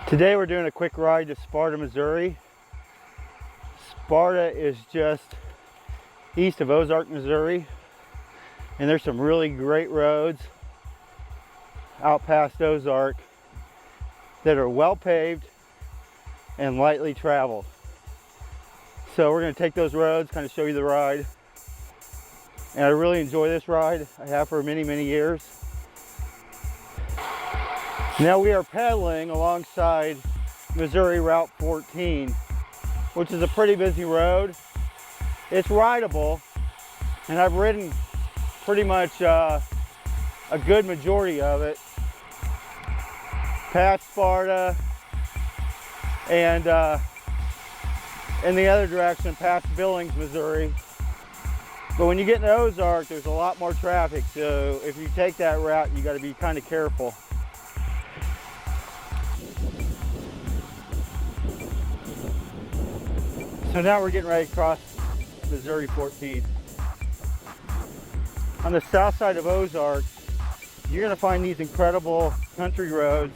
Today we're doing a quick ride to Sparta, Missouri. Sparta is just east of Ozark, Missouri, and there's some really great roads out past Ozark that are well paved and lightly traveled. So we're going to take those roads, kind of show you the ride. And I really enjoy this ride. I have for many, many years. Now we are pedaling alongside Missouri Route 14, which is a pretty busy road. It's rideable, and I've ridden pretty much a good majority of it. Past Sparta and in the other direction past Billings, Missouri. But when you get into Ozark, there's a lot more traffic, so if you take that route, you got to be kind of careful. So now we're getting ready to cross Missouri 14. On the south side of Ozark, you're going to find these incredible country roads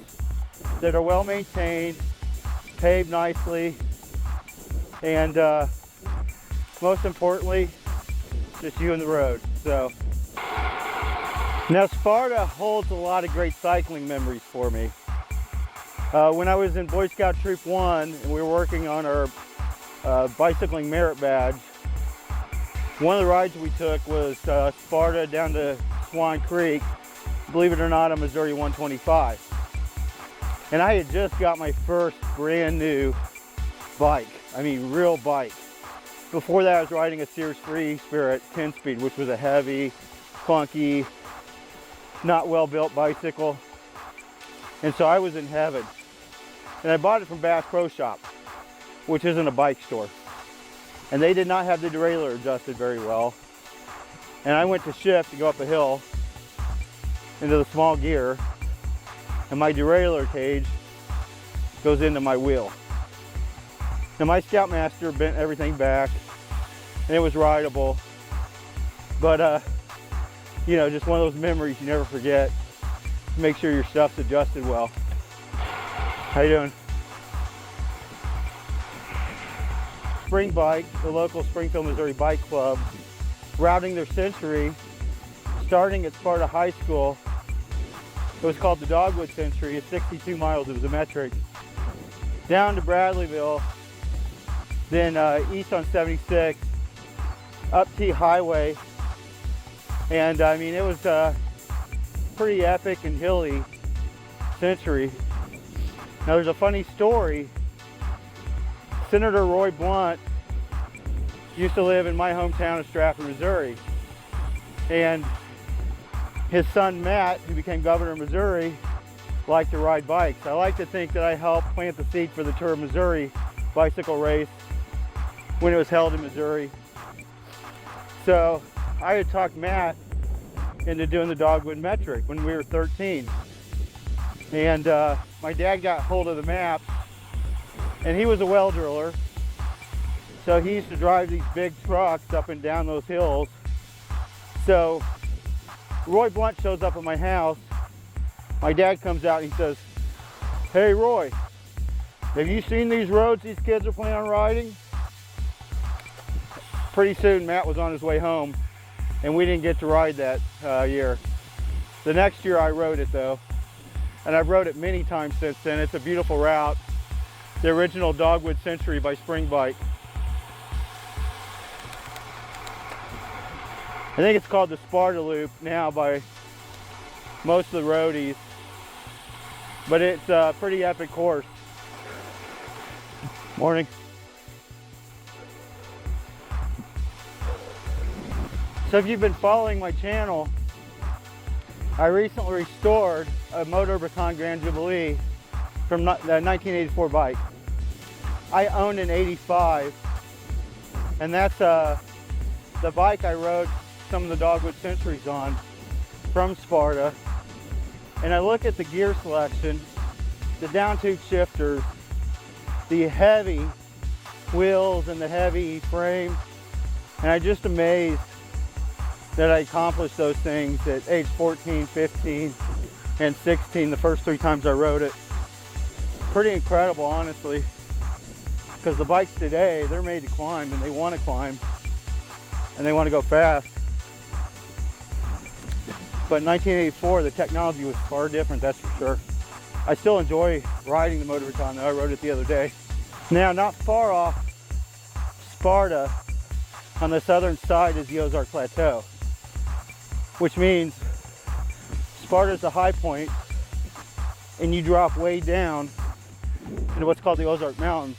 that are well maintained, paved nicely, and most importantly, just you and the road. So now Sparta holds a lot of great cycling memories for me. When I was in Boy Scout Troop 1 and we were working on our bicycling merit badge, one of the rides we took was Sparta down to Swan Creek, believe it or not, on Missouri 125. And I had just got my first brand new bike, I mean real bike. Before that I was riding a Sears Free Spirit 10-speed, which was a heavy, funky, not well built bicycle. And so I was in heaven. And I bought it from Bass Pro Shop, which isn't a bike store. And they did not have the derailleur adjusted very well. And I went to shift to go up a hill into the small gear, and my derailleur cage goes into my wheel. Now my Scoutmaster bent everything back, and it was rideable. But you know, just one of those memories you never forget. Make sure your stuff's adjusted well. How you doing? Springbike, the local Springfield, Missouri bike club, routing their century, starting at Sparta High School. It was called the Dogwood Century. It's 62 miles, it was a metric. Down to Bradleyville, then east on 76, up T Highway. And I mean, it was a pretty epic and hilly century. Now there's a funny story. Senator Roy Blunt used to live in my hometown of Stratford, Missouri. And his son Matt, who became governor of Missouri, liked to ride bikes. I like to think that I helped plant the seed for the Tour of Missouri bicycle race when it was held in Missouri. So I had talked Matt into doing the Dogwood metric when we were 13. And my dad got hold of the map, and he was a well driller, so he used to drive these big trucks up and down those hills. So Roy Blunt shows up at my house. My dad comes out and he says, "Hey Roy, have you seen these roads these kids are planning on riding?" Pretty soon Matt was on his way home, and we didn't get to ride that year. The next year I rode it though, and I've rode it many times since then. It's a beautiful route. The original Dogwood Century by Springbike. I think it's called the Sparta Loop now by most of the roadies, but it's a pretty epic course. Morning. So if you've been following my channel, I recently restored a Motor Baton Grand Jubilee from the 1984 bike. I owned an 85, and that's the bike I rode some of the Dogwood Centuries on from Sparta. And I look at the gear selection, the down tube shifters, the heavy wheels and the heavy frame, and I'm just amazed that I accomplished those things at age 14, 15, and 16, the first 3 times I rode it. pretty incredible, honestly, because the bikes today, they're made to climb, and they want to climb, and they want to go fast. But in 1984, the technology was far different, that's for sure. I still enjoy riding the motor baton, though. I rode it the other day. Now, not far off Sparta, on the southern side, is the Ozark Plateau, which means Sparta is the high point, and you drop way down into what's called the Ozark Mountains,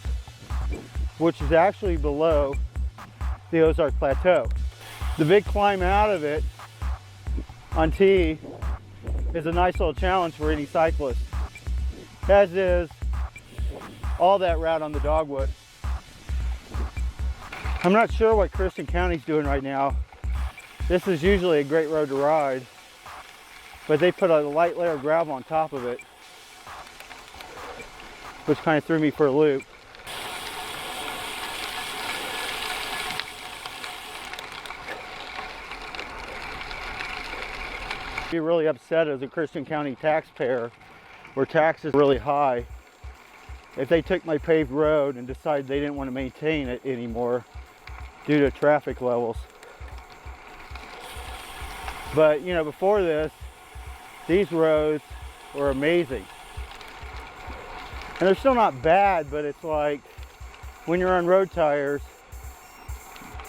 which is actually below the Ozark Plateau. The big climb out of it on T is a nice little challenge for any cyclist, as is all that route on the Dogwood. I'm not sure what Christian County's doing right now. This is usually a great road to ride, but they put a light layer of gravel on top of it, which kind of threw me for a loop. Be really upset as a Christian County taxpayer, where tax is really high, if they took my paved road and decided they didn't want to maintain it anymore due to traffic levels. But you know, before this, these roads were amazing. And they're still not bad, but it's like when you're on road tires,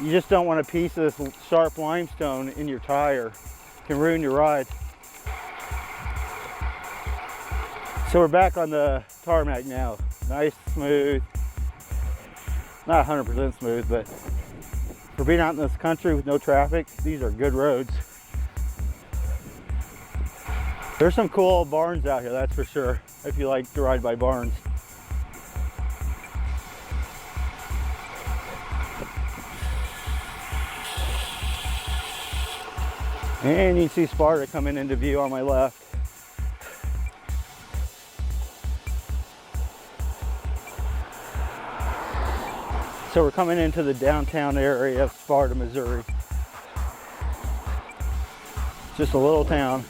you just don't want a piece of this sharp limestone in your tire. It can ruin your ride. So we're back on the tarmac now. Nice, smooth. Not 100% smooth, but for being out in this country with no traffic, these are good roads. There's some cool old barns out here, that's for sure, if you like to ride by barns. And you can see Sparta coming into view on my left. So we're coming into the downtown area of Sparta, Missouri. Just a little town.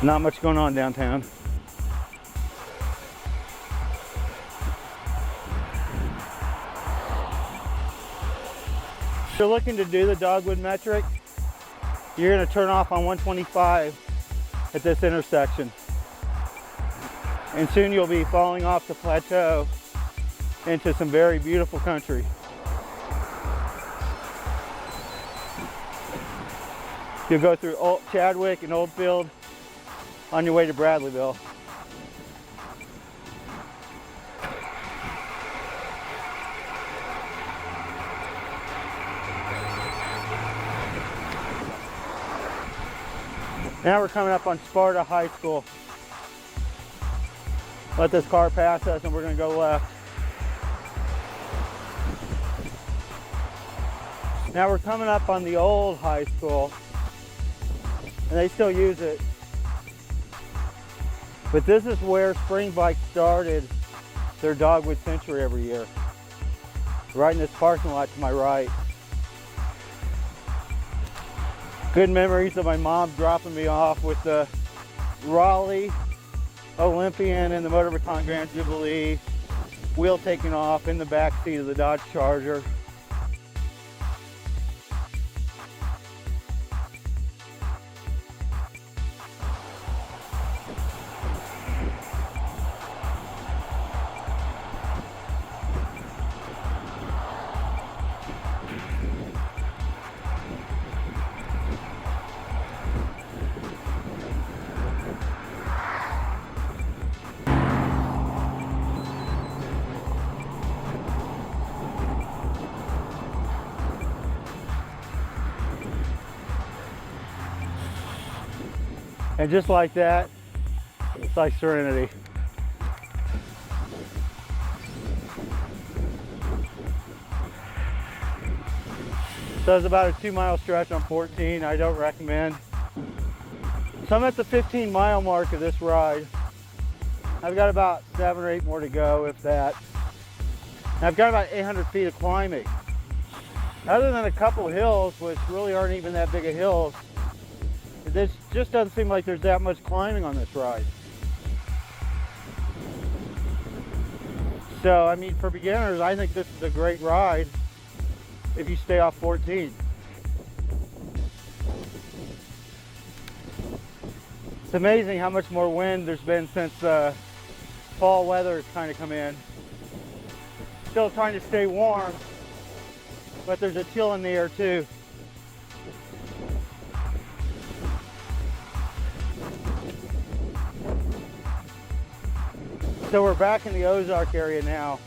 Not much going on downtown. If you're looking to do the Dogwood metric, you're going to turn off on 125 at this intersection. And soon you'll be falling off the plateau into some very beautiful country. You'll go through Chadwick and Oldfield on your way to Bradleyville. Now we're coming up on Sparta High School. Let this car pass us and we're going to go left. Now we're coming up on the old high school, and they still use it. But this is where Springbike started their Dogwood Century every year. Right in this parking lot to my right. Good memories of my mom dropping me off with the Raleigh Olympian and the Motor Baton Grand Jubilee, wheel taking off in the back seat of the Dodge Charger. And just like that, it's like serenity. So it's about a 2-mile stretch on 14. I don't recommend. So I'm at the 15-mile mark of this ride. I've got about 7 or 8 more to go, if that. And I've got about 800 feet of climbing. Other than a couple hills, which really aren't even that big of hills, this just doesn't seem like there's that much climbing on this ride. So, I mean, for beginners, I think this is a great ride if you stay off 14. It's amazing how much more wind there's been since fall weather has kind of come in. Still trying to stay warm, but there's a chill in the air too. So we're back in the Ozark area now.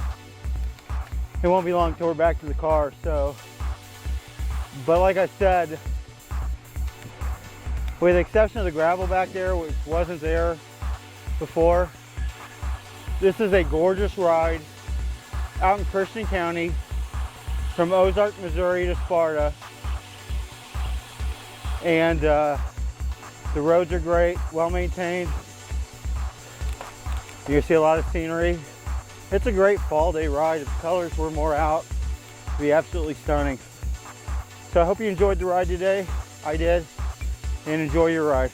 It won't be long till we're back to the car. But like I said, with the exception of the gravel back there, which wasn't there before, this is a gorgeous ride out in Christian County from Ozark, Missouri to Sparta. And the roads are great, well maintained. You can see a lot of scenery. It's a great fall day ride. If the colors were more out, it'd be absolutely stunning. So I hope you enjoyed the ride today. I did. And enjoy your ride.